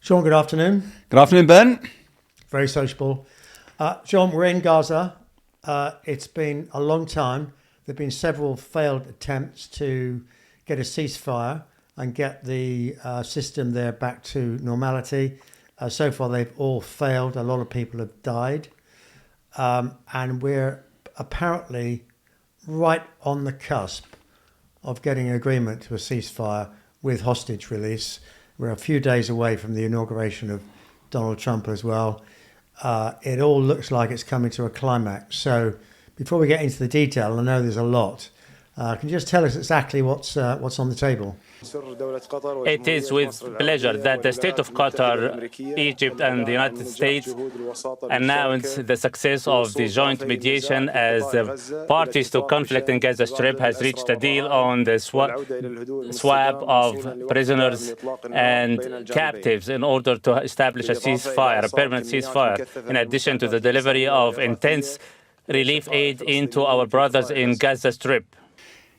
Sean, good afternoon. Good afternoon, Ben. Very sociable. Sean, we're in Gaza. It's been a long time. There have been several failed attempts to get a ceasefire and get the system there back to normality. So far, they've all failed. A lot of people have died. And we're apparently right on the cusp of getting an agreement to a ceasefire with hostage release. We're a few days away from the inauguration of Donald Trump as well. It all looks like it's coming to a climax. So before we get into the detail, I know there's a lot. Can you just tell us exactly what's on the table? It is with pleasure that the state of Qatar, Egypt, and the United States announce the success of the joint mediation as parties to conflict in Gaza Strip has reached a deal on the swap of prisoners and captives in order to establish a ceasefire, a permanent ceasefire, in addition to the delivery of intense relief aid into our brothers in Gaza Strip.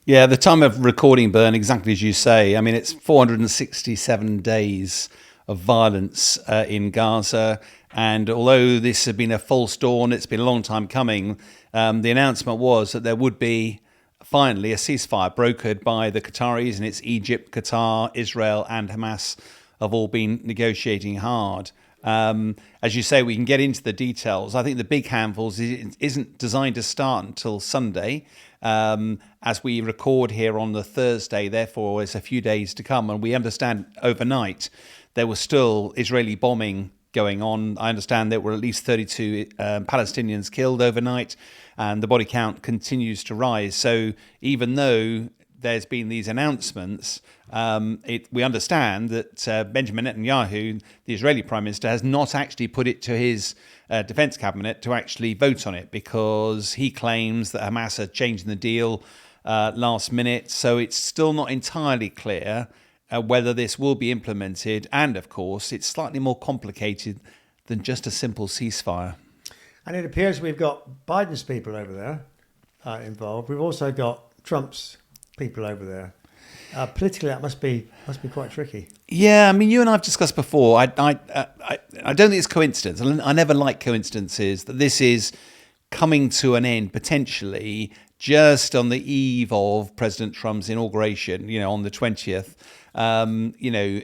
Yeah, the time of recording, Bern, exactly as you say. I mean, it's 467 days of violence in Gaza. And although this had been a false dawn, it's been a long time coming, the announcement was that there would be finally a ceasefire brokered by the Qataris, and it's Egypt, Qatar, Israel and Hamas have all been negotiating hard. As you say, we can get into the details. I think the big handfuls isn't designed to start until Sunday. As we record here on the Thursday, therefore, it's a few days to come. And we understand overnight there was still Israeli bombing going on. I understand there were at least 32 Palestinians killed overnight, and the body count continues to rise. So even though there's been these announcements, we understand that Benjamin Netanyahu, the Israeli Prime Minister, has not actually put it to his defense cabinet to actually vote on it, because he claims that Hamas are changing the deal last minute. So it's still not entirely clear whether this will be implemented. And of course, it's slightly more complicated than just a simple ceasefire. And it appears we've got Biden's people over there involved. We've also got Trump's people over there. Politically, that must be quite tricky. Yeah, I mean, you and I have discussed before. I don't think it's coincidence. I never like coincidences that this is coming to an end potentially just on the eve of President Trump's inauguration. On the 20th.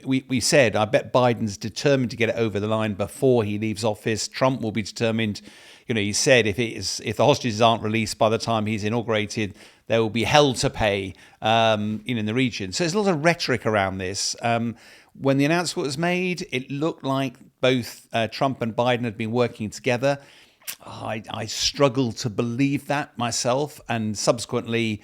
We said I bet Biden's determined to get it over the line before he leaves office. Trump will be determined. He said if the hostages aren't released by the time he's inaugurated, there will be hell to pay in the region. So there's a lot of rhetoric around this. When the announcement was made, it looked like both Trump and Biden had been working together. I struggle to believe that myself. And subsequently,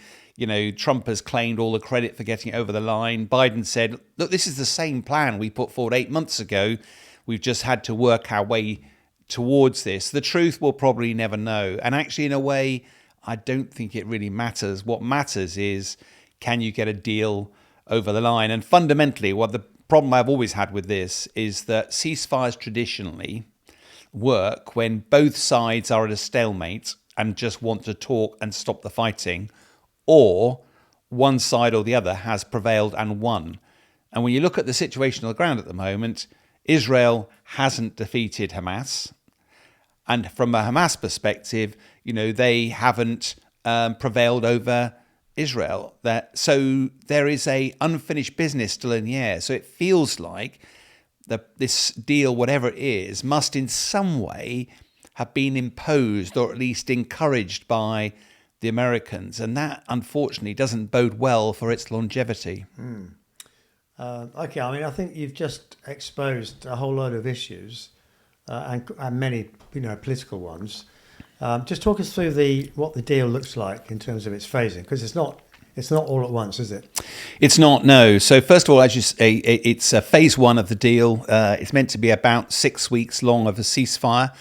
Trump has claimed all the credit for getting it over the line. Biden said, look, this is the same plan we put forward 8 months ago. We've just had to work our way towards this. The truth we'll probably never know. And actually, in a way, I don't think it really matters. What matters is, can you get a deal over the line? And fundamentally, what the problem I've always had with this is that ceasefires traditionally work when both sides are at a stalemate and just want to talk and stop the fighting, or one side or the other has prevailed and won. And when you look at the situation on the ground at the moment, Israel hasn't defeated Hamas. And from a Hamas perspective, they haven't prevailed over Israel. So there is a unfinished business still in the air. So it feels like this deal, whatever it is, must in some way have been imposed or at least encouraged by the Americans. And that, unfortunately, doesn't bode well for its longevity. Okay, I mean, I think you've just exposed a whole load of issues and many, political ones. Just talk us through what the deal looks like in terms of its phasing, because it's not all at once, is it? It's not, no. So first of all, as you say, it's phase one of the deal. It's meant to be about 6 weeks long of a ceasefire.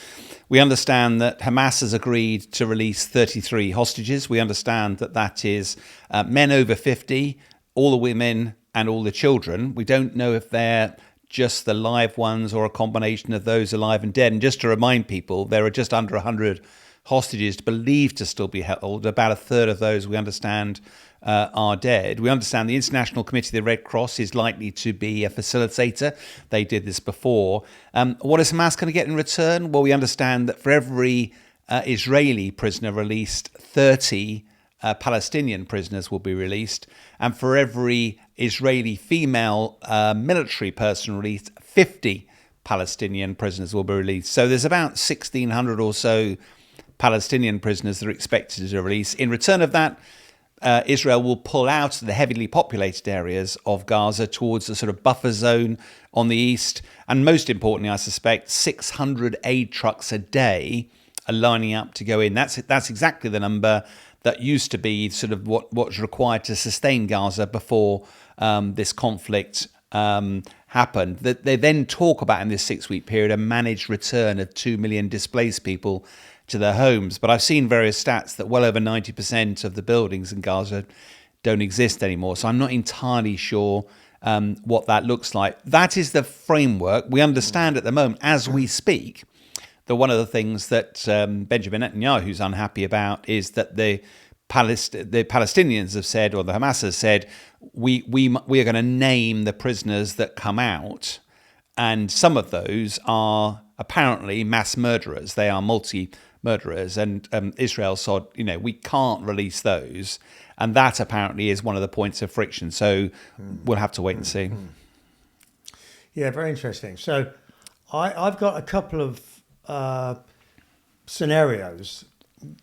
We understand that Hamas has agreed to release 33 hostages. We understand that is men over 50, all the women and all the children. We don't know if they're just the live ones or a combination of those alive and dead. And just to remind people, there are just under 100 hostages believed to still be held. About a third of those, we understand, are dead. We understand the International Committee of the Red Cross is likely to be a facilitator. They did this before. What is Hamas going to get in return? Well, we understand that for every Israeli prisoner released, 30 Palestinian prisoners will be released. And for every Israeli female military person released, 50 Palestinian prisoners will be released. So there's about 1,600 or so Palestinian prisoners that are expected to release. In return of that, Israel will pull out the heavily populated areas of Gaza towards the sort of buffer zone on the east. And most importantly, I suspect 600 aid trucks a day are lining up to go in. That's exactly the number that used to be sort of what was required to sustain Gaza before this conflict happened. That they then talk about in this 6-week period a managed return of 2 million displaced people to their homes. But I've seen various stats that well over 90% of the buildings in Gaza don't exist anymore. So I'm not entirely sure what that looks like. That is the framework. We understand at the moment, as we speak, that one of the things that Benjamin Netanyahu is unhappy about is that the Palestinians have said, or the Hamas has said, we are going to name the prisoners that come out. And some of those are apparently mass murderers. They are multi-murderers. And Israel said, we can't release those. And that apparently is one of the points of friction. So we'll have to wait and see. Yeah, very interesting. So I've got a couple of scenarios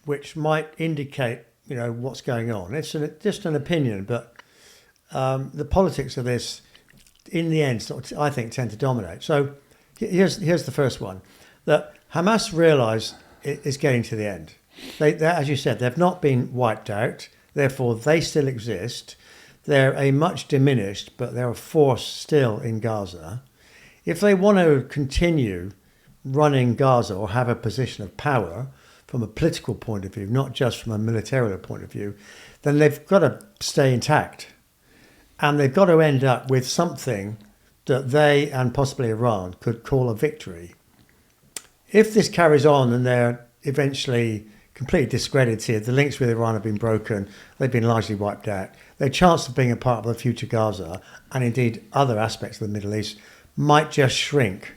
which might indicate, what's going on. It's just an opinion, but the politics of this, in the end, I think, tend to dominate. So here's the first one, that Hamas realise it is getting to the end. They, as you said, they've not been wiped out. Therefore, they still exist. They're a much diminished, but they're a force still in Gaza. If they want to continue running Gaza or have a position of power from a political point of view, not just from a military point of view, then they've got to stay intact. And they've got to end up with something that they and possibly Iran could call a victory. If this carries on and they're eventually completely discredited, the links with Iran have been broken, they've been largely wiped out, their chance of being a part of the future Gaza, and indeed other aspects of the Middle East, might just shrink.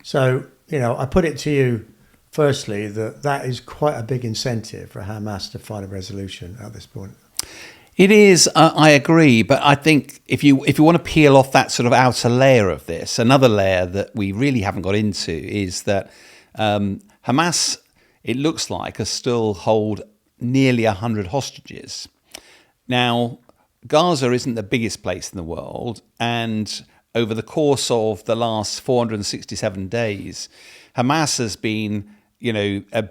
So, I put it to you, firstly, that is quite a big incentive for Hamas to find a resolution at this point. It is, I agree, but I think if you want to peel off that sort of outer layer of this, another layer that we really haven't got into is that Hamas, it looks like, still hold nearly 100 hostages. Now, Gaza isn't the biggest place in the world, and over the course of the last 467 days, Hamas has been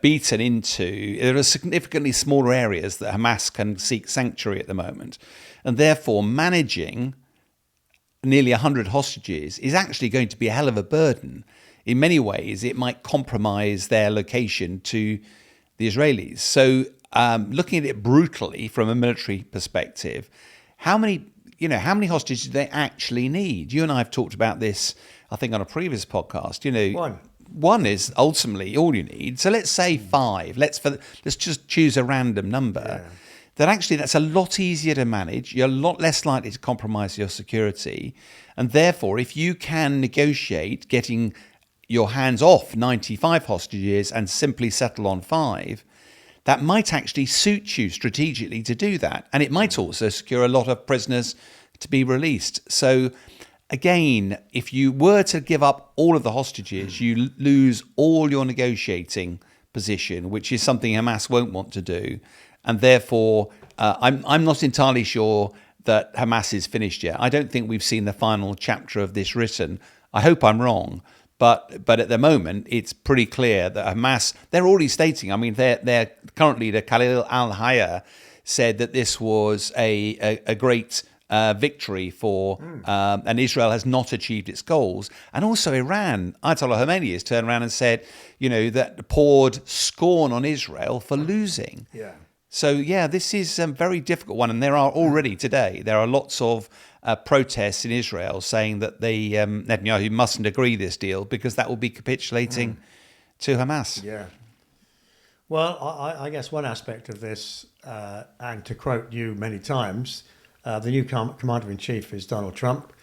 beaten into. There are significantly smaller areas that Hamas can seek sanctuary at the moment. And therefore, managing nearly 100 hostages is actually going to be a hell of a burden. In many ways, it might compromise their location to the Israelis. So looking at it brutally from a military perspective, how many hostages do they actually need? You and I have talked about this, I think, on a previous podcast. One is ultimately all you need. So let's say 5. Let's just choose a random number. Yeah. That's a lot easier to manage. You're a lot less likely to compromise your security. And therefore, if you can negotiate getting your hands off 95 hostages and simply settle on 5, that might actually suit you strategically to do that. And it might also secure a lot of prisoners to be released. So again, if you were to give up all of the hostages, you lose all your negotiating position, which is something Hamas won't want to do. And therefore, I'm not entirely sure that Hamas is finished yet. I don't think we've seen the final chapter of this written. I hope I'm wrong. But at the moment, it's pretty clear that Hamas, they're already stating, their current leader, Khalil al-Hayya, said that this was a great victory for, and Israel has not achieved its goals. And also Iran, Ayatollah Khomeini has turned around and said, that poured scorn on Israel for losing. Yeah. So, this is a very difficult one. And there are already today, there are lots of protests in Israel saying that Netanyahu mustn't agree this deal because that will be capitulating to Hamas. Yeah. Well, I guess one aspect of this, and to quote you many times, the new commander-in-chief is Donald Trump.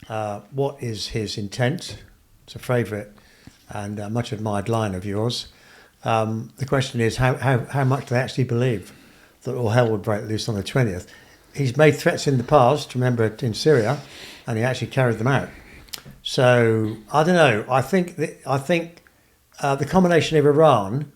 What is his intent? It's a favourite and much admired line of yours. The question is, how much do they actually believe that all hell would break loose on the 20th? He's made threats in the past, remember, in Syria, and he actually carried them out. So, I don't know. I think the combination of Iran,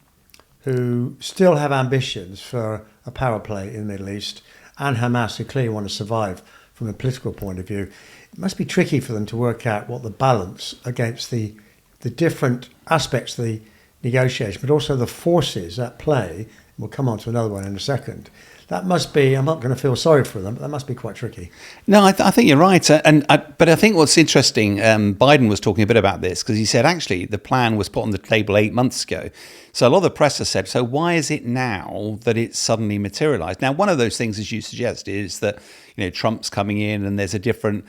who still have ambitions for a power play in the Middle East, and Hamas, who clearly want to survive from a political point of view, it must be tricky for them to work out what the balance against the different aspects of the negotiation, but also the forces at play. We'll come on to another one in a second. That must be, I'm not going to feel sorry for them, but that must be quite tricky. No, I think you're right. But I think what's interesting, Biden was talking a bit about this because he said, actually, the plan was put on the table 8 months ago. So a lot of the press has said, so why is it now that it's suddenly materialized? Now, one of those things, as you suggest, is that, Trump's coming in and there's a different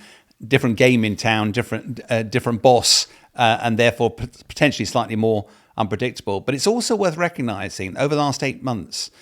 game in town, different boss, and therefore potentially slightly more unpredictable. But it's also worth recognizing over the last 8 months,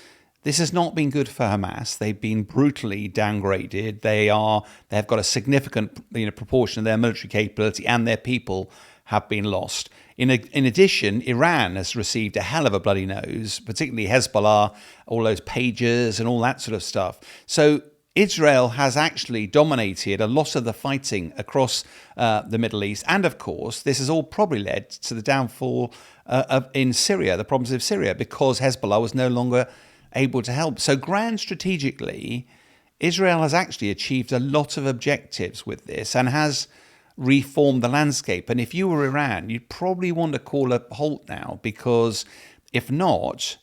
this has not been good for Hamas. They've been brutally downgraded. They've got a significant proportion of their military capability and their people have been lost. In addition, Iran has received a hell of a bloody nose, particularly Hezbollah, all those pages and all that sort of stuff. So Israel has actually dominated a lot of the fighting across the Middle East. And of course, this has all probably led to the downfall in Syria, the problems of Syria, because Hezbollah was no longer able to help. So grand strategically, Israel has actually achieved a lot of objectives with this and has reformed the landscape. And if you were Iran, you'd probably want to call a halt now, because if not,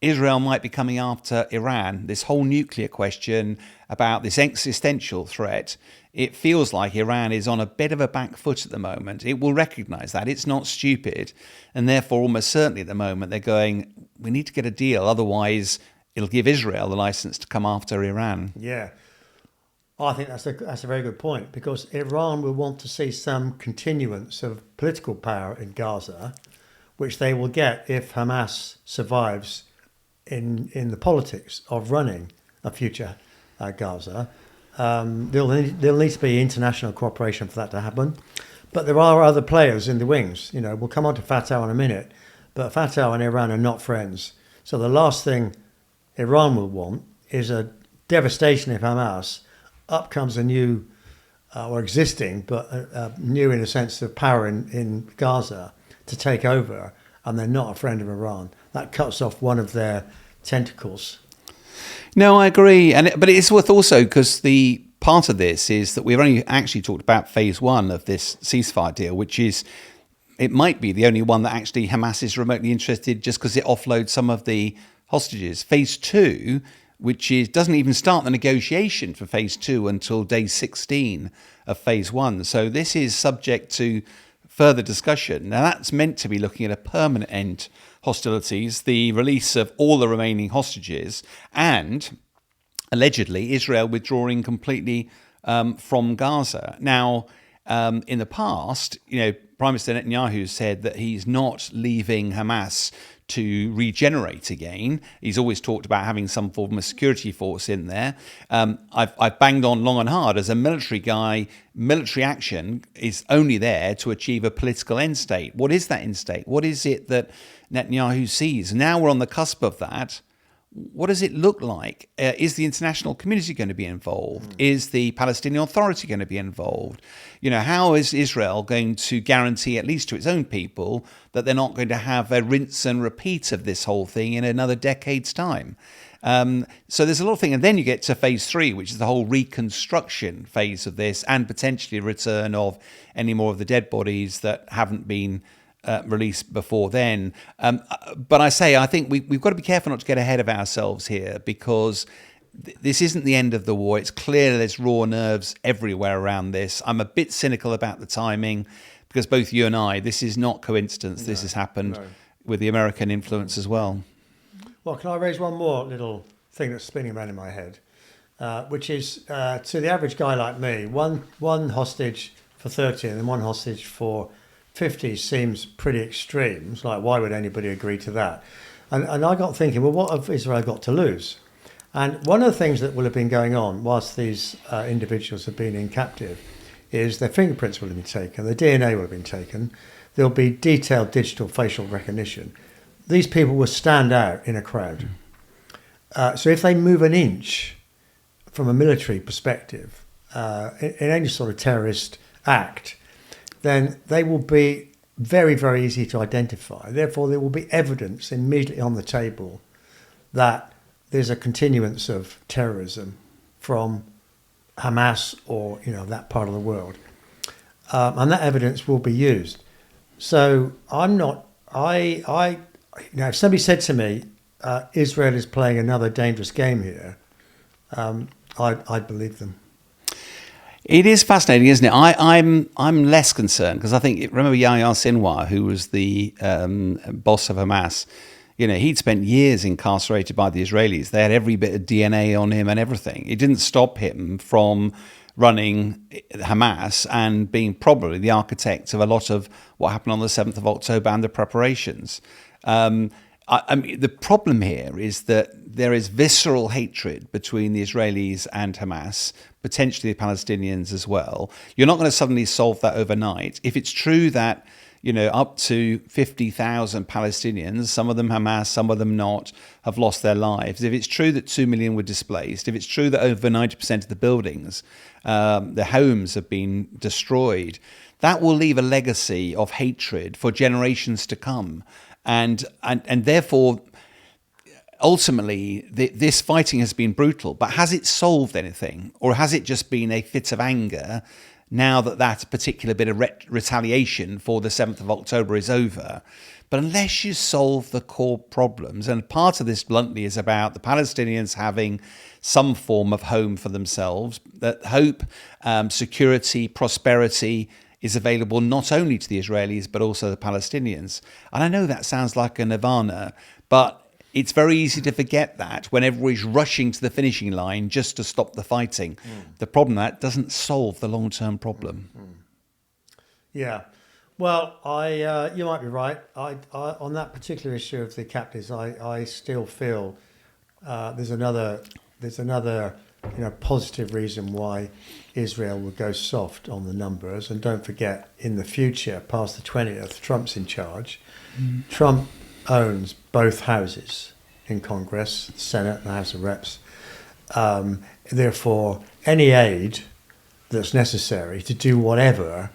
Israel might be coming after Iran. This whole nuclear question about this existential threat, it feels like Iran is on a bit of a back foot at the moment. It will recognize that. It's not stupid. And therefore, almost certainly at the moment, they're going, we need to get a deal. Otherwise, it'll give Israel the license to come after Iran. Yeah. I think that's a very good point, because Iran will want to see some continuance of political power in Gaza, which they will get if Hamas survives in the politics of running a future Gaza. There'll need to be international cooperation for that to happen. But there are other players in the wings. We'll come on to Fatah in a minute, but Fatah and Iran are not friends. So the last thing Iran will want is a devastation of Hamas. Up comes a new, or existing, but new in a sense of power in Gaza to take over, and they're not a friend of Iran. That cuts off one of their tentacles. No, I agree. But it's worth also, because the part of this is that we've only actually talked about phase 1 of this ceasefire deal, which is, it might be the only one that actually Hamas is remotely interested, just because it offloads some of the hostages. Phase 2, which doesn't even start the negotiation for phase 2 until day 16 of phase 1. So this is subject to further discussion. Now, that's meant to be looking at a permanent end hostilities, the release of all the remaining hostages, and allegedly Israel withdrawing completely from Gaza. Now, in the past, Prime Minister Netanyahu said that he's not leaving Hamas to regenerate again. He's always talked about having some form of security force in there. I've banged on long and hard as a military guy. Military action is only there to achieve a political end state. What is that end state? What is it that Netanyahu sees? Now we're on the cusp of that. What does it look like? Is the international community going to be involved? Is the Palestinian Authority going to be involved? How is Israel going to guarantee, at least to its own people, that they're not going to have a rinse and repeat of this whole thing in another decade's time? So there's a lot of things. And then you get to phase 3, which is the whole reconstruction phase of this, and potentially a return of any more of the dead bodies that haven't been released before then. But I think we've got to be careful not to get ahead of ourselves here, because this isn't the end of the war. It's clear there's raw nerves everywhere around this. I'm a bit cynical about the timing, because both you and I, this is not coincidence. This has happened with the American influence as well. Well, can I raise one more little thing that's spinning around in my head, which is to the average guy like me, one hostage for 30 and then one hostage for 50 seems pretty extreme. It's like, why would anybody agree to that? And I got thinking, well, what have Israel got to lose? And one of the things that will have been going on whilst these individuals have been in captive is their fingerprints will have been taken, their DNA will have been taken, there'll be detailed digital facial recognition. These people will stand out in a crowd. So if they move an inch from a military perspective in any sort of terrorist act, then they will be very, very easy to identify. Therefore, there will be evidence immediately on the table that there's a continuance of terrorism from Hamas or that part of the world, and that evidence will be used. So if somebody said to me, Israel is playing another dangerous game here, I'd believe them. It is fascinating, isn't it? I'm less concerned because I think, remember Yahya Sinwar, who was the boss of Hamas. He'd spent years incarcerated by the Israelis. They had every bit of DNA on him and everything. It didn't stop him from running Hamas and being probably the architect of a lot of what happened on the 7th of October and the preparations. The problem here is that there is visceral hatred between the Israelis and Hamas, potentially the Palestinians as well. You're not going to suddenly solve that overnight. If it's true that up to 50,000 Palestinians, some of them Hamas, some of them not, have lost their lives. If it's true that 2 million were displaced, if it's true that over 90% of the buildings, the homes have been destroyed, that will leave a legacy of hatred for generations to come. And therefore, ultimately, this fighting has been brutal. But has it solved anything? Or has it just been a fit of anger now that particular bit of retaliation for the 7th of October is over? But unless you solve the core problems, and part of this bluntly is about the Palestinians having some form of home for themselves, that hope, security, prosperity is available not only to the Israelis, but also the Palestinians. And I know that sounds like a nirvana, but it's very easy to forget that when everybody's rushing to the finishing line just to stop the fighting. The problem that doesn't solve the long-term problem. Yeah. Well, you might be right. I on that particular issue of the captives, I still feel there's another positive reason why Israel will go soft on the numbers. And don't forget, in the future, past the 20th, Trump's in charge. Trump owns both houses in Congress, the Senate and the House of Reps. Therefore, any aid that's necessary to do whatever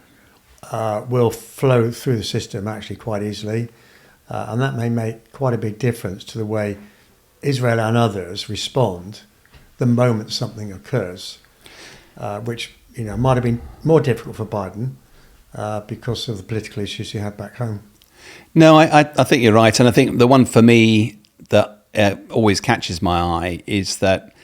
will flow through the system actually quite easily. And that may make quite a big difference to the way Israel and others respond the moment something occurs, which might have been more difficult for Biden because of the political issues he had back home. No, I think you're right. And I think the one for me that always catches my eye is that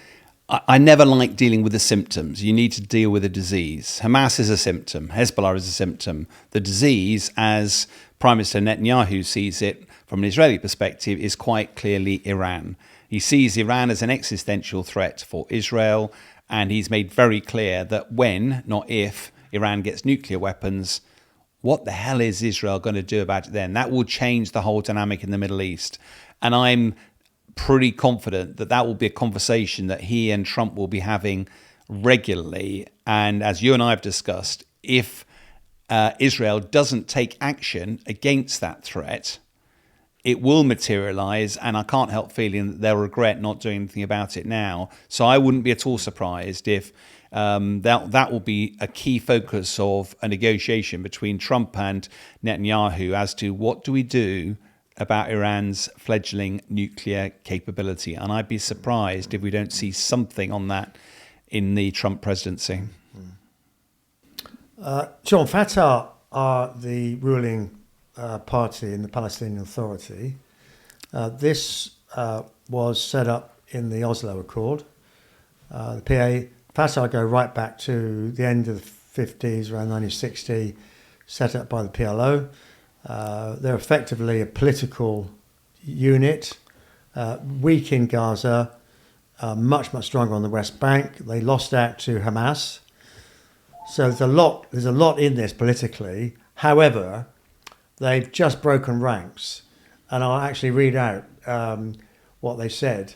I never like dealing with the symptoms. You need to deal with the disease. Hamas is a symptom. Hezbollah is a symptom. The disease, as Prime Minister Netanyahu sees it from an Israeli perspective, is quite clearly Iran. He sees Iran as an existential threat for Israel, and he's made very clear that when, not if, Iran gets nuclear weapons, what the hell is Israel going to do about it then? That will change the whole dynamic in the Middle East. And I'm pretty confident that will be a conversation that he and Trump will be having regularly. And as you and I have discussed, if Israel doesn't take action against that threat, it will materialize, and I can't help feeling that they'll regret not doing anything about it now. So I wouldn't be at all surprised if that will be a key focus of a negotiation between Trump and Netanyahu as to what do we do about Iran's fledgling nuclear capability. And I'd be surprised if we don't see something on that in the Trump presidency. John, Fatah are the ruling party in the Palestinian Authority. This was set up in the Oslo Accord. The Fatah go right back to the end of the 50s, around 1960, set up by the PLO. They're effectively a political unit, weak in Gaza, much stronger on the West Bank. They lost out to Hamas. So there's a lot in this politically. However, they've just broken ranks. And I'll actually read out what they said,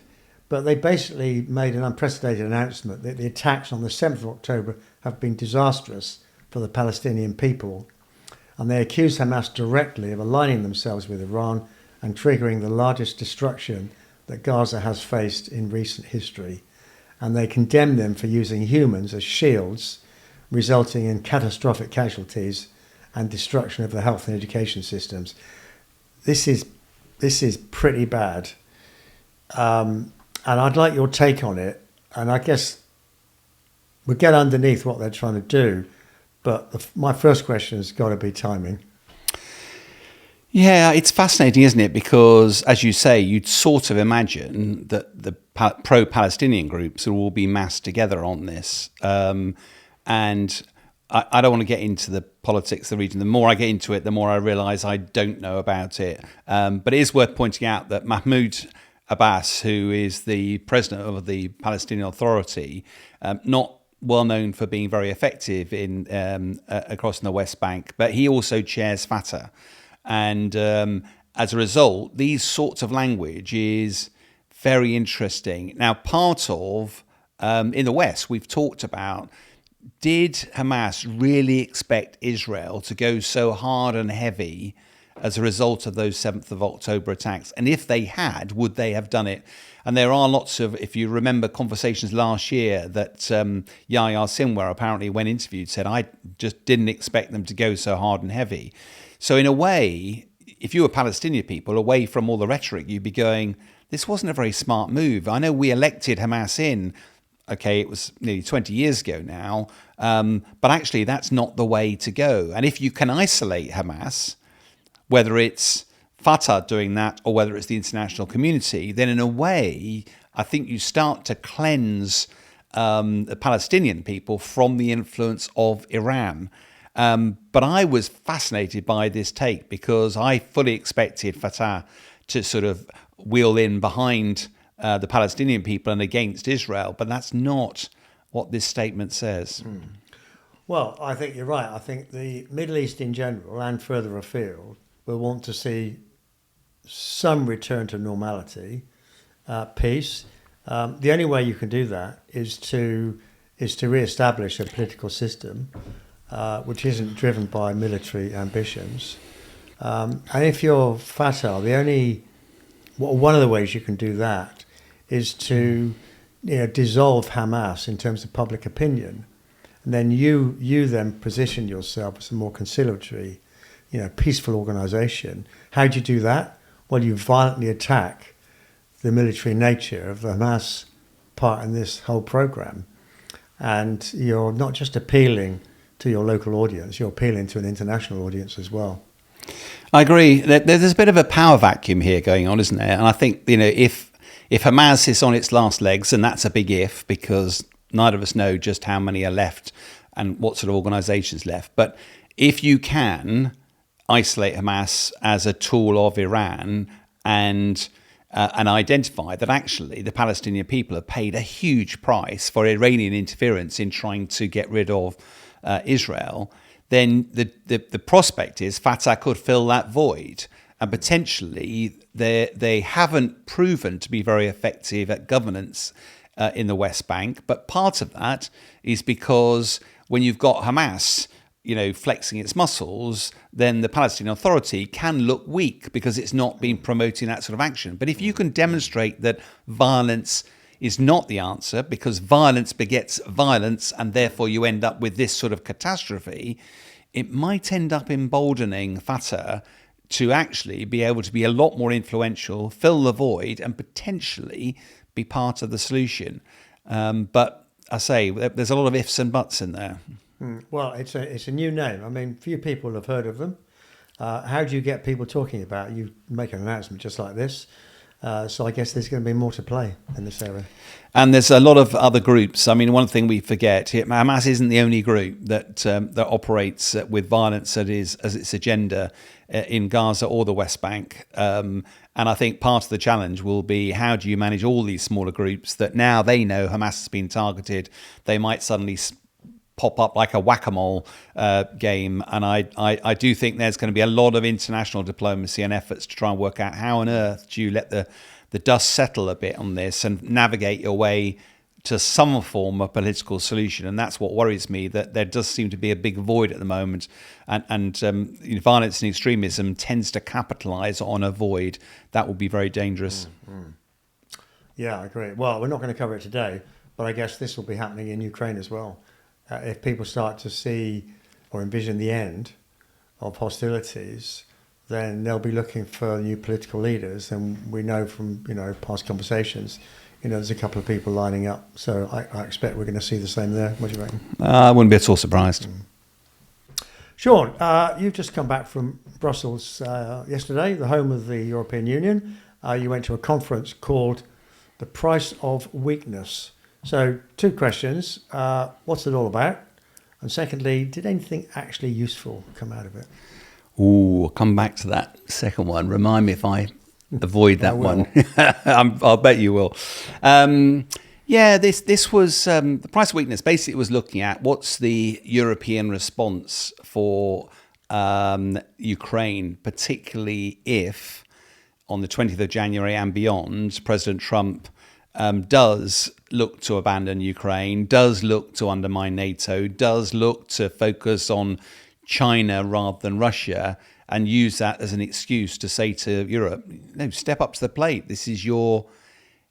but they basically made an unprecedented announcement that the attacks on the 7th of October have been disastrous for the Palestinian people. And they accused Hamas directly of aligning themselves with Iran and triggering the largest destruction that Gaza has faced in recent history. And they condemned them for using humans as shields, resulting in catastrophic casualties and destruction of the health and education systems. This is pretty bad. And I'd like your take on it. And I guess we'll get underneath what they're trying to do. But my first question has got to be timing. Yeah, it's fascinating, isn't it? Because, as you say, you'd sort of imagine that the pro-Palestinian groups will all be massed together on this. And I don't want to get into the politics of the region. The more I get into it, the more I realise I don't know about it. But it is worth pointing out that Mahmoud Abbas, who is the president of the Palestinian Authority, not well known for being very effective in across in the West Bank, but he also chairs Fatah. And as a result, these sorts of language is very interesting. Now, part of, in the West, we've talked about, did Hamas really expect Israel to go so hard and heavy as a result of those 7th of October attacks? And if they had, would they have done it? And there are lots of, if you remember conversations last year that Yahya Sinwar apparently, when interviewed, said, I just didn't expect them to go so hard and heavy. So in a way, if you were Palestinian people, away from all the rhetoric, you'd be going, this wasn't a very smart move. I know we elected Hamas in, okay, it was nearly 20 years ago now, but actually that's not the way to go. And if you can isolate Hamas, whether it's Fatah doing that or whether it's the international community, then in a way, I think you start to cleanse the Palestinian people from the influence of Iran. But I was fascinated by this take because I fully expected Fatah to sort of wheel in behind the Palestinian people and against Israel, but that's not what this statement says. Well, I think you're right. I think the Middle East in general and further afield will want to see some return to normality, peace. The only way you can do that is to re-establish a political system which isn't driven by military ambitions. And if you're Fatah, one of the ways you can do that is to dissolve Hamas in terms of public opinion, and then you then position yourself as a more conciliatory, peaceful organisation. How do you do that? Well, you violently attack the military nature of the Hamas part in this whole program, and you're not just appealing to your local audience, you're appealing to an international audience as well. I agree. There's a bit of a power vacuum here going on, isn't there? And I think, if Hamas is on its last legs, and that's a big if, because neither of us know just how many are left and what sort of organisations left. But if you can isolate Hamas as a tool of Iran and identify that actually the Palestinian people have paid a huge price for Iranian interference in trying to get rid of Israel, then the prospect is Fatah could fill that void. And potentially they haven't proven to be very effective at governance in the West Bank. But part of that is because when you've got Hamas, flexing its muscles, then the Palestinian Authority can look weak because it's not been promoting that sort of action. But if you can demonstrate that violence is not the answer, because violence begets violence, and therefore you end up with this sort of catastrophe, it might end up emboldening Fatah to actually be able to be a lot more influential, fill the void, and potentially be part of the solution. But I say, there's a lot of ifs and buts in there. Well, it's a new name. I mean, few people have heard of them. How do you get people talking about it? You make an announcement just like this. So I guess there's going to be more to play in this area. And there's a lot of other groups. I mean, one thing we forget, Hamas isn't the only group that operates with violence as its agenda in Gaza or the West Bank. And I think part of the challenge will be, how do you manage all these smaller groups that now they know Hamas has been targeted? They might suddenly pop up like a whack-a-mole game. And I do think there's going to be a lot of international diplomacy and efforts to try and work out how on earth do you let the dust settle a bit on this and navigate your way to some form of political solution. And that's what worries me, that there does seem to be a big void at the moment. And violence and extremism tends to capitalize on a void. That will be very dangerous. Yeah, I agree. Well, we're not going to cover it today, but I guess this will be happening in Ukraine as well. If people start to see or envision the end of hostilities, then they'll be looking for new political leaders. And we know from, past conversations, there's a couple of people lining up. So I expect we're going to see the same there. What do you reckon? I wouldn't be at all surprised. Sean, you've just come back from Brussels yesterday, the home of the European Union. You went to a conference called The Price of Weakness. So 2 questions. What's it all about? And secondly, did anything actually useful come out of it? Ooh, I'll come back to that second one. Remind me if I avoid that one. I'll bet you will. This was the price of weakness. Basically, it was looking at what's the European response for Ukraine, particularly if on the 20th of January and beyond, President Trump does look to abandon Ukraine, does look to undermine NATO, does look to focus on China rather than Russia, and use that as an excuse to say to Europe, no, step up to the plate. This is your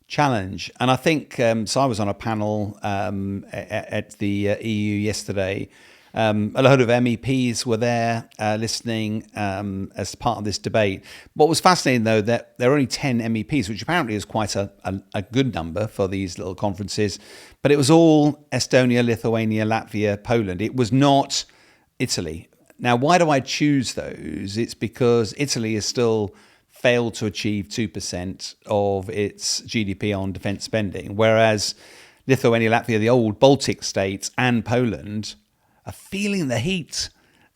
challenge. And I think, so I was on a panel at the EU yesterday. A load of MEPs were there listening as part of this debate. What was fascinating, though, that there are only 10 MEPs, which apparently is quite a good number for these little conferences. But it was all Estonia, Lithuania, Latvia, Poland. It was not Italy. Now, why do I choose those? It's because Italy has still failed to achieve 2% of its GDP on defence spending, whereas Lithuania, Latvia, the old Baltic states, and Poland are feeling the heat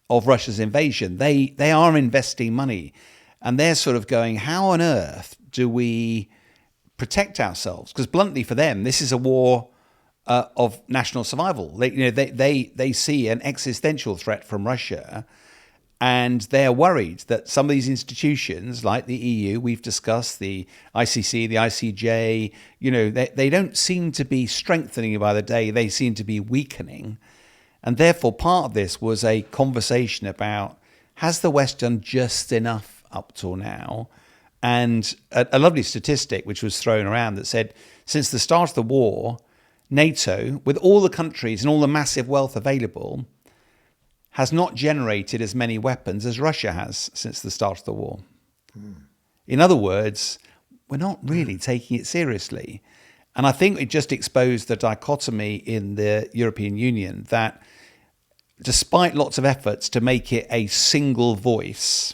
of Russia's invasion. They are investing money, and they're sort of going, how on earth do we protect ourselves? Because bluntly, for them, this is a war of national survival. They see an existential threat from Russia, and they're worried that some of these institutions, like the EU, we've discussed the ICC, the ICJ, they don't seem to be strengthening by the day. They seem to be weakening. And therefore, part of this was a conversation about, has the West done just enough up till now? And a lovely statistic which was thrown around that said, since the start of the war, NATO, with all the countries and all the massive wealth available, has not generated as many weapons as Russia has since the start of the war. In other words, we're not really taking it seriously. And I think it just exposed the dichotomy in the European Union that despite lots of efforts to make it a single voice,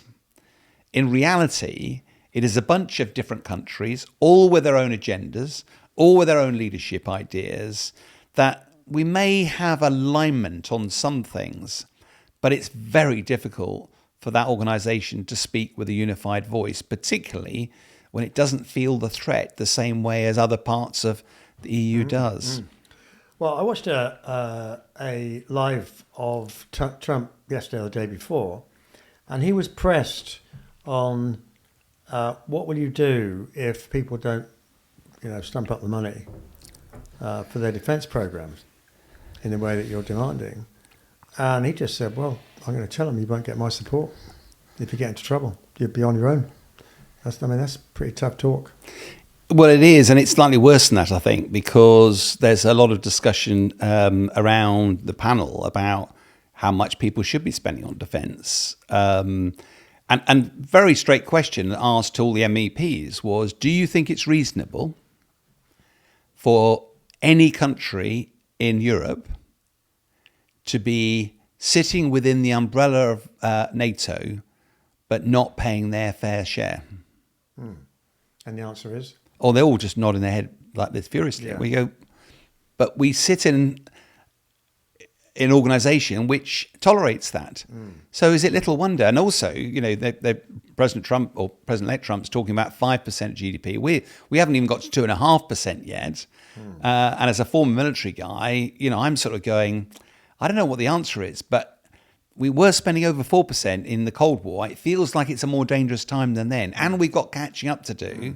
in reality, it is a bunch of different countries, all with their own agendas, all with their own leadership ideas, that we may have alignment on some things, but it's very difficult for that organisation to speak with a unified voice, particularly when it doesn't feel the threat the same way as other parts of the EU does. Well, I watched a live of Trump yesterday or the day before, and he was pressed on what will you do if people don't, stump up the money for their defence programmes in the way that you're demanding. And he just said, well, I'm going to tell them you won't get my support. If you get into trouble, you'll be on your own. That's pretty tough talk. Well, it is, and it's slightly worse than that, I think, because there's a lot of discussion around the panel about how much people should be spending on defence. And very straight question asked to all the MEPs was, do you think it's reasonable for any country in Europe to be sitting within the umbrella of NATO but not paying their fair share? And the answer is? Or they're all just nodding their head like this furiously. Yeah. We go, but we sit in an organisation which tolerates that. So is it little wonder? And also, President Trump or President-elect Trump's talking about 5% GDP. We haven't even got to 2.5% yet. And as a former military guy, I'm sort of going, I don't know what the answer is, but we were spending over 4% in the Cold War. It feels like it's a more dangerous time than then. And we've got catching up to do.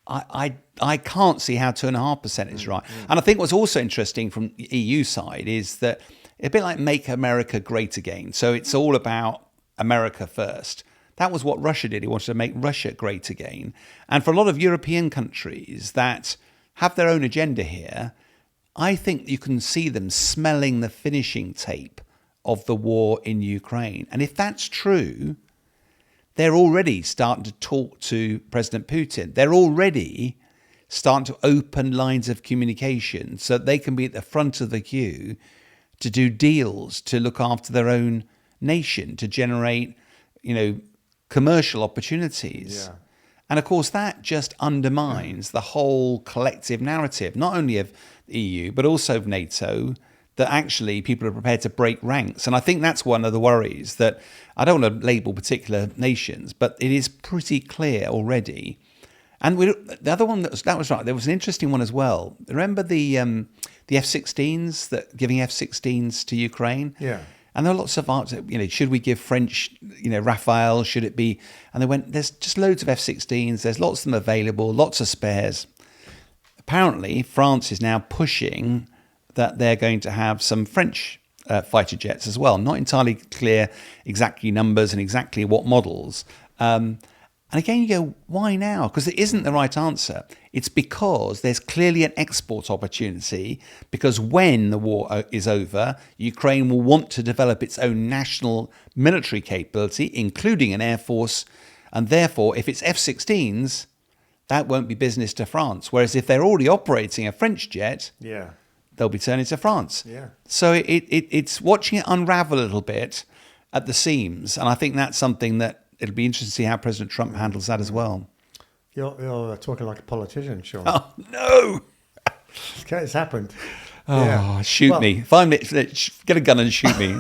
I can't see how 2.5% is right. And I think what's also interesting from the EU side is that a bit like Make America Great Again. So it's all about America first. That was what Russia did. He wanted to make Russia great again. And for a lot of European countries that have their own agenda here, I think you can see them smelling the finishing tape of the war in Ukraine. And if that's true, they're already starting to talk to President Putin. They're already starting to open lines of communication so that they can be at the front of the queue to do deals, to look after their own nation, to generate, commercial opportunities. Yeah. And of course, that just undermines the whole collective narrative, not only of the EU, but also of NATO, that actually people are prepared to break ranks. And I think that's one of the worries, that I don't want to label particular nations, but it is pretty clear already. And the other one that was right. There was an interesting one as well. Remember the F-16s, giving F-16s to Ukraine? Yeah. And there are lots of answers, should we give French, Rafale? Should it be? And they went, there's just loads of F-16s. There's lots of them available, lots of spares. Apparently, France is now pushing that they're going to have some French fighter jets as well. Not entirely clear exactly numbers and exactly what models. And again, you go, why now? Because it isn't the right answer. It's because there's clearly an export opportunity, because when the war is over, Ukraine will want to develop its own national military capability, including an air force. And therefore, if it's F-16s, that won't be business to France. Whereas if they're already operating a French jet, they'll be turning to France. Yeah. So it's watching it unravel a little bit at the seams. And I think that's something that it'll be interesting to see how President Trump handles that as well. You're talking like a politician, Sean. Oh, no! Okay, it's happened. Oh, Yeah. shoot me. 5 minutes, get a gun and shoot me.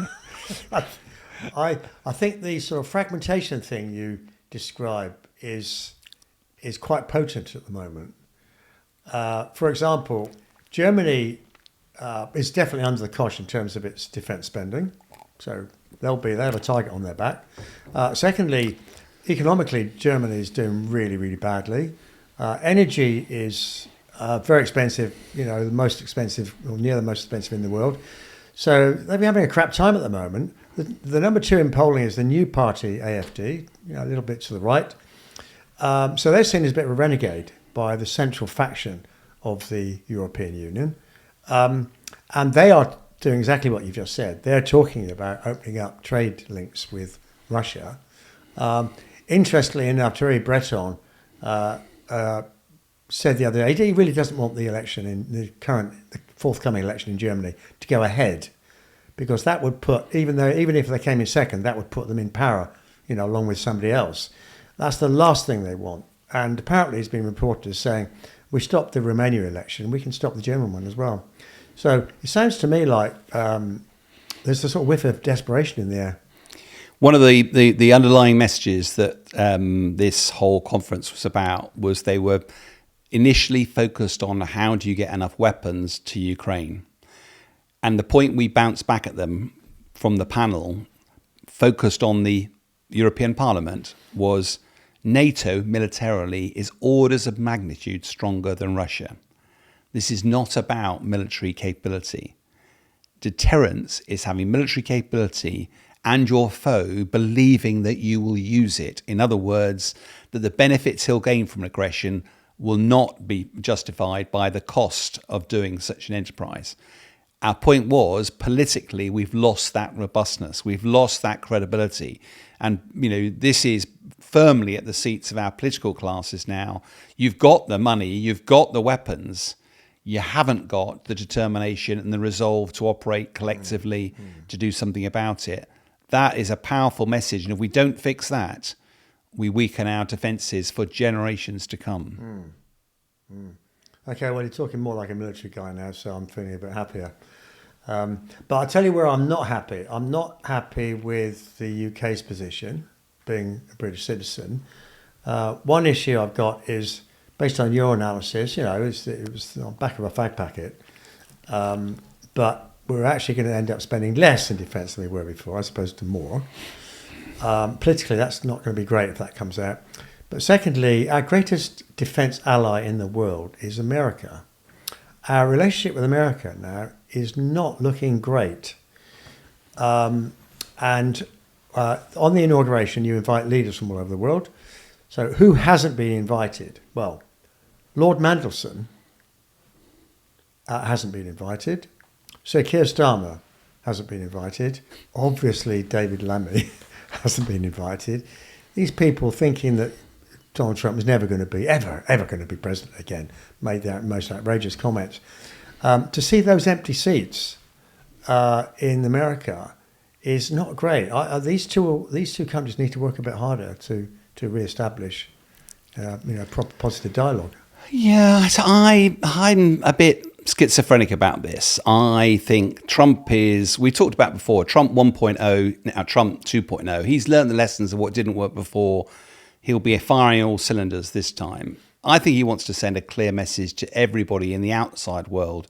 I think the sort of fragmentation thing you describe is quite potent at the moment. For example, Germany is definitely under the cosh in terms of its defence spending. So they have a target on their back. Secondly, economically, Germany is doing really, really badly. Energy is very expensive, the most expensive, or near the most expensive in the world. So they've been having a crap time at the moment. The number 2 in polling is the new party, AfD, a little bit to the right. So they're seen as a bit of a renegade by the central faction of the European Union. And they are doing exactly what you've just said. They're talking about opening up trade links with Russia. Interestingly enough, Thierry Breton said the other day he really doesn't want the election in the forthcoming election in Germany to go ahead, because that would put, even if they came in second, that would put them in power, along with somebody else. That's the last thing they want. And apparently it's been reported as saying, we stopped the Romania election, we can stop the German one as well. So it sounds to me like there's a sort of whiff of desperation in the air. One of the underlying messages that this whole conference was about was they were initially focused on how do you get enough weapons to Ukraine. And the point we bounced back at them from the panel, focused on the European Parliament, was NATO militarily is orders of magnitude stronger than Russia. This is not about military capability. Deterrence is having military capability and your foe believing that you will use it. In other words, that the benefits he'll gain from aggression will not be justified by the cost of doing such an enterprise. Our point was, politically, we've lost that robustness. We've lost that credibility. And, this is firmly at the seats of our political classes now. You've got the money, you've got the weapons, you haven't got the determination and the resolve to operate collectively to do something about it. That is a powerful message. And if we don't fix that, we weaken our defences for generations to come. Okay, well, you're talking more like a military guy now, so I'm feeling a bit happier. But I'll tell you where I'm not happy. I'm not happy with the UK's position, being a British citizen. One issue I've got is, based on your analysis, it was on the back of a fag packet. But we're actually going to end up spending less in defence than we were before, as opposed to more. Politically, that's not going to be great if that comes out. But secondly, our greatest defence ally in the world is America. Our relationship with America now is not looking great. And on the inauguration, you invite leaders from all over the world. So who hasn't been invited? Well, Lord Mandelson hasn't been invited. Sir Keir Starmer hasn't been invited. Obviously, David Lammy hasn't been invited. These people thinking that Donald Trump is never going to be, ever going to be president again, made the most outrageous comments. To see those empty seats in America is not great. These two countries need to work a bit harder to re-establish proper positive dialogue. Yeah, so I'm a bit schizophrenic about this. I think Trump is, we talked about before, Trump 1.0, now Trump 2.0. He's learned the lessons of what didn't work before. He'll be firing all cylinders this time. I think he wants to send a clear message to everybody in the outside world.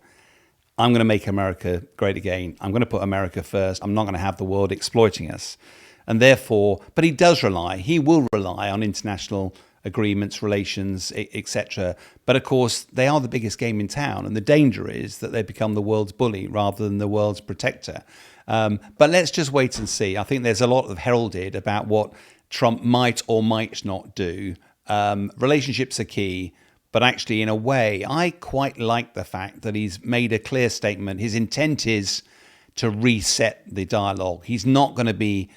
I'm going to make America great again. I'm going to put America first. I'm not going to have the world exploiting us. And therefore, but he will rely on international agreements, relations, etc. But of course, they are the biggest game in town. And the danger is that they become the world's bully rather than the world's protector. But let's just wait and see. I think there's a lot of heralded about what Trump might or might not do. Relationships are key. But actually, in a way, I quite like the fact that he's made a clear statement. His intent is to reset the dialogue. He's not going to be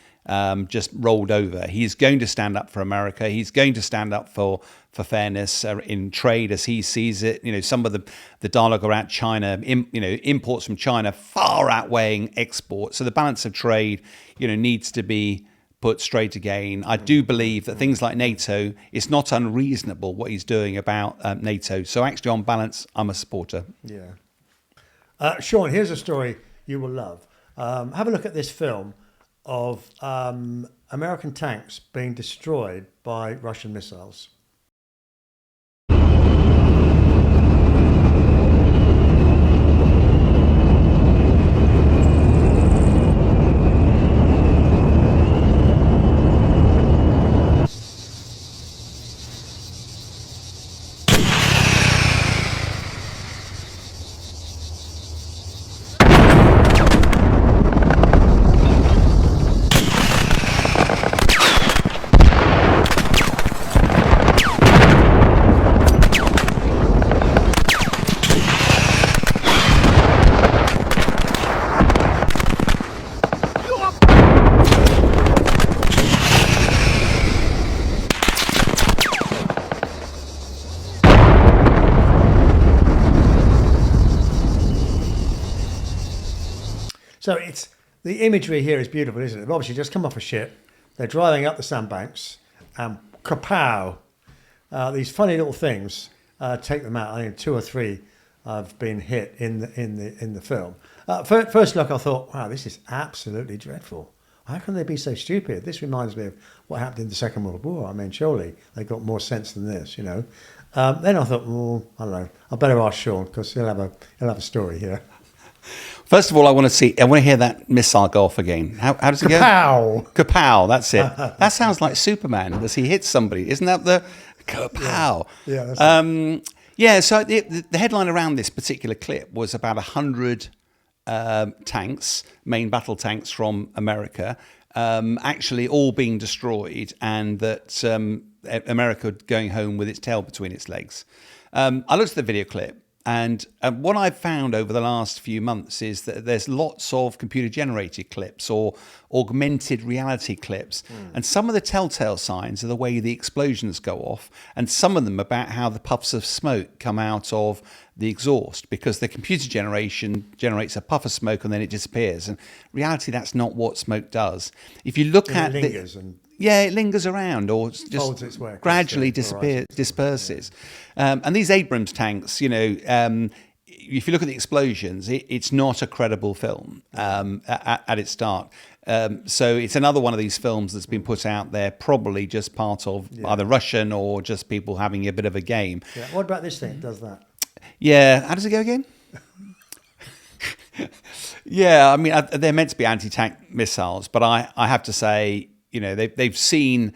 just rolled over. He's going to stand up for America. He's going to stand up for fairness in trade as he sees it. Some of the dialogue around China, imports from China far outweighing exports. So the balance of trade, needs to be put straight again. I do believe that things like NATO, it's not unreasonable what he's doing about NATO. So actually, on balance, I'm a supporter. Yeah. Sean, here's a story you will love. Have a look at this film of American tanks being destroyed by Russian missiles. So the imagery here is beautiful, isn't it? They've obviously just come off a ship. They're driving up the sandbanks, and kapow! These funny little things take them out. I think 2 or 3 have been hit in the film. First look, I thought, wow, this is absolutely dreadful. How can they be so stupid? This reminds me of what happened in the Second World War. I mean, surely they got more sense than this, Then I thought, well, I don't know. I better ask Sean because he'll have a story here. First of all, I want to hear that missile go off again. How does it go? Kapow! Kapow, that's it. That sounds like Superman as he hits somebody. Isn't that the kapow? Yeah, that's yeah, so the headline around this particular clip was about 100 tanks, main battle tanks from America, actually all being destroyed, and that America going home with its tail between its legs. I looked at the video clip. And what I've found over the last few months is that there's lots of computer-generated clips or augmented reality clips. And some of the telltale signs are the way the explosions go off, and some of them about how the puffs of smoke come out of the exhaust, because the computer generation generates a puff of smoke and then it disappears. And reality, that's not what smoke does. If you look at it lingers it lingers around or just folds its way gradually disperses. And these Abrams tanks, if you look at the explosions, it's not a credible film at its start. So it's another one of these films that's been put out there, probably just part of either Russian or just people having a bit of a game. Yeah. What about this thing? Does that? Yeah. How does it go again? Yeah, I mean, they're meant to be anti-tank missiles, but I have to say, they've seen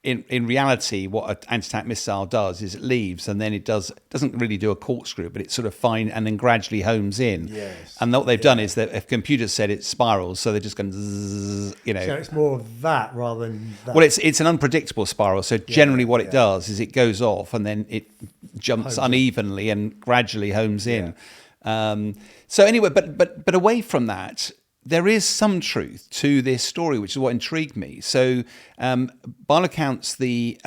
in reality what an anti-tank missile does is it leaves and then it doesn't really do a corkscrew, but it sort of and then gradually homes in. Yes. And what they've done is that if computers said it spirals, so they're just going zzz, So it's more of that rather than that. Well, it's an unpredictable spiral. So generally, what it does is it goes off and then it jumps unevenly and gradually homes in. So anyway, but away from that, there is some truth to this story, which is what intrigued me. So, by all accounts, the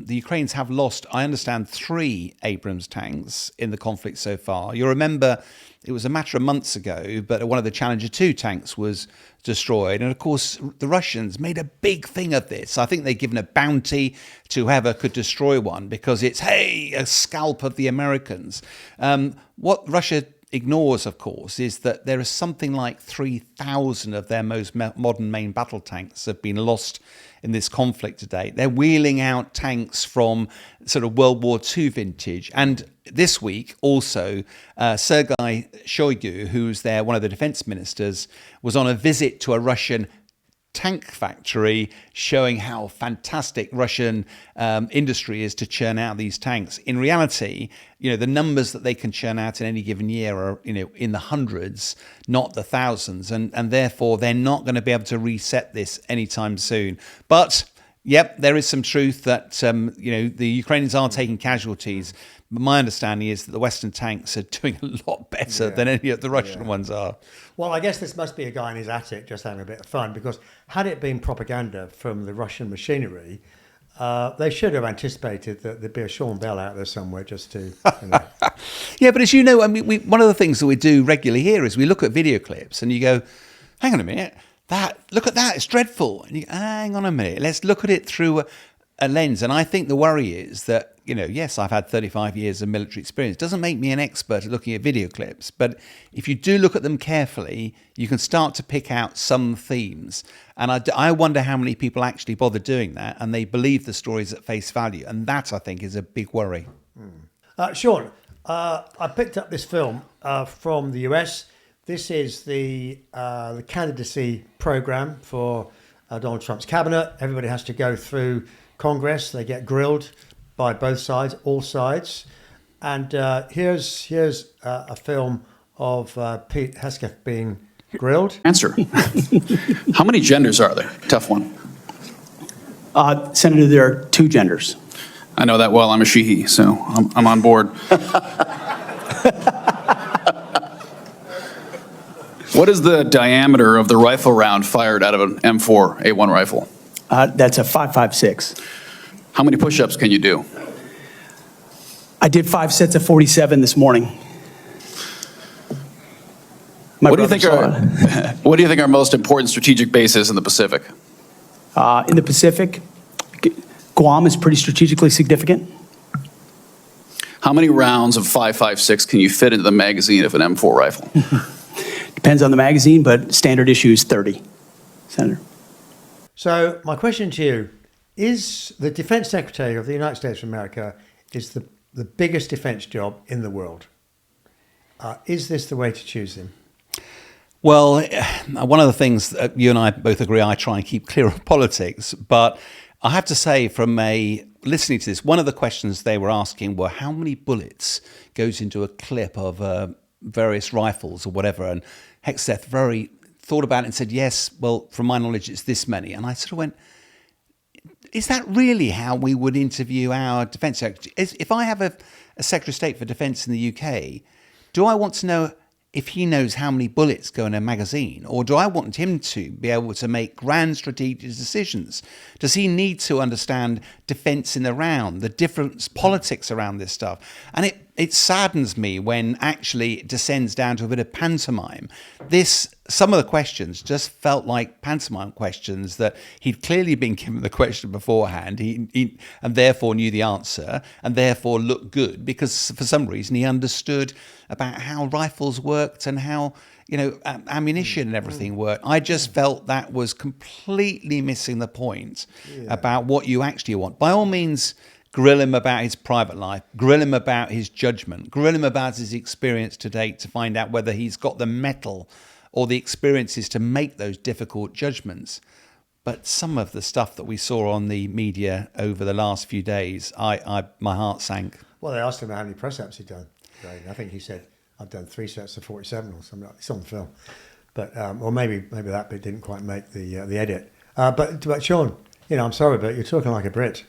Ukrainians have lost, I understand, 3 Abrams tanks in the conflict so far. You'll remember it was a matter of months ago, but one of the Challenger 2 tanks was destroyed. And of course, the Russians made a big thing of this. I think they'd given a bounty to whoever could destroy one because it's, hey, a scalp of the Americans. What Russia ignores, of course, is that there is something like 3,000 of their most modern main battle tanks have been lost in this conflict to date. They're wheeling out tanks from sort of World War II vintage. And this week, also, Sergei Shoigu, who's one of the defense ministers, was on a visit to a Russian tank factory, showing how fantastic Russian industry is to churn out these tanks. In reality, the numbers that they can churn out in any given year are, in the hundreds, not the thousands, and therefore they're not going to be able to reset this anytime soon. But yep, there is some truth that the Ukrainians are taking casualties. But my understanding is that the Western tanks are doing a lot better than any of the Russian ones are. Well, I guess this must be a guy in his attic just having a bit of fun, because had it been propaganda from the Russian machinery, they should have anticipated that there'd be a Sean Bell out there somewhere just to... Yeah, but as you know, I mean, one of the things that we do regularly here is we look at video clips and you go, hang on a minute, look at that, it's dreadful. And you go, hang on a minute, let's look at it through a lens. And I think the worry is that, yes, I've had 35 years of military experience. It doesn't make me an expert at looking at video clips. But if you do look at them carefully, you can start to pick out some themes. And I wonder how many people actually bother doing that and they believe the stories at face value. And that, I think, is a big worry. Sean, I picked up this film from the US. This is the candidacy program for Donald Trump's cabinet. Everybody has to go through Congress. They get grilled by both sides, all sides. And here's a film of Pete Hegseth being grilled. Answer. How many genders are there? Tough one. Senator, there are 2 genders. I know that well. I'm a she-he, so I'm on board. What is the diameter of the rifle round fired out of an M4A1 rifle? That's a 5.56. How many push-ups can you do? I did 5 sets of 47 this morning. What do you think our most important strategic base is in the Pacific? In the Pacific, Guam is pretty strategically significant. How many rounds of 5.56 can you fit into the magazine of an M4 rifle? Depends on the magazine, but standard issue is 30, Senator. So my question to you is: the Defense Secretary of the United States of America is the biggest defense job in the world. Is this the way to choose him? Well, one of the things that you and I both agree, I try and keep clear of politics, but I have to say, listening to this, one of the questions they were asking were how many bullets goes into a clip of various rifles or whatever, and Hegseth thought about it and said, yes, well, from my knowledge, it's this many. And I sort of went, is that really how we would interview our defence secretary? If I have a Secretary of State for Defence in the UK, do I want to know if he knows how many bullets go in a magazine, or do I want him to be able to make grand strategic decisions? Does he need to understand defence in the round, the different politics around this stuff? And it saddens me when actually it descends down to a bit of pantomime. Some of the questions just felt like pantomime questions that he'd clearly been given the question beforehand, he and therefore knew the answer, and therefore looked good because for some reason he understood about how rifles worked and how ammunition and everything worked. I just felt that was completely missing the point about what you actually want. By all means, grill him about his private life, grill him about his judgment, grill him about his experience to date to find out whether he's got the mettle or the experiences to make those difficult judgments. But some of the stuff that we saw on the media over the last few days, my heart sank. Well, they asked him how many press ups he'd done. I think he said, I've done 3 sets of 47 or something. It's on film. But, or maybe that bit didn't quite make the edit. But Sean, I'm sorry, but you're talking like a Brit.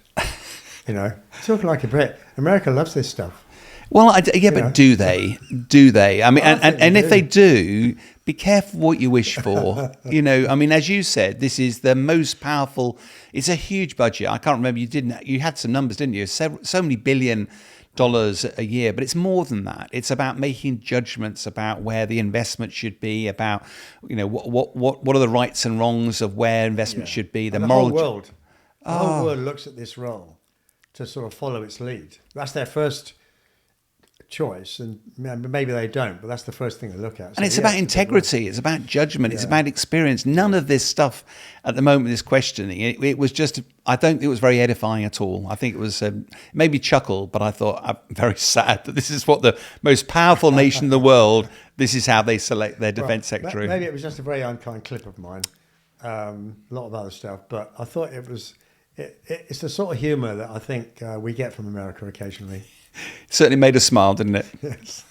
You're talking like a Brit. America loves this stuff. Well, but do they? Do they? I mean, and if they do, be careful what you wish for. I mean, as you said, this is the most powerful. It's a huge budget. I can't remember. You had some numbers, didn't you? So many $1 billion a year, but it's more than that. It's about making judgments about where the investment should be, about what are the rights and wrongs of where investment should be. The whole world looks at this role to sort of follow its lead. That's their first choice, and maybe they don't, but that's the first thing they look at. So, and it's about integrity, it's about judgment, it's about experience. None of this stuff at the moment is questioning. It was just, I don't think it was very edifying at all. I think it was maybe chuckle, but I thought, I'm very sad that this is what the most powerful nation in the world, this is how they select their defense secretary. Maybe it was just a very unkind clip of mine. A lot of other stuff, but I thought it's the sort of humour that I think we get from America occasionally. Certainly made us smile, didn't it? Yes.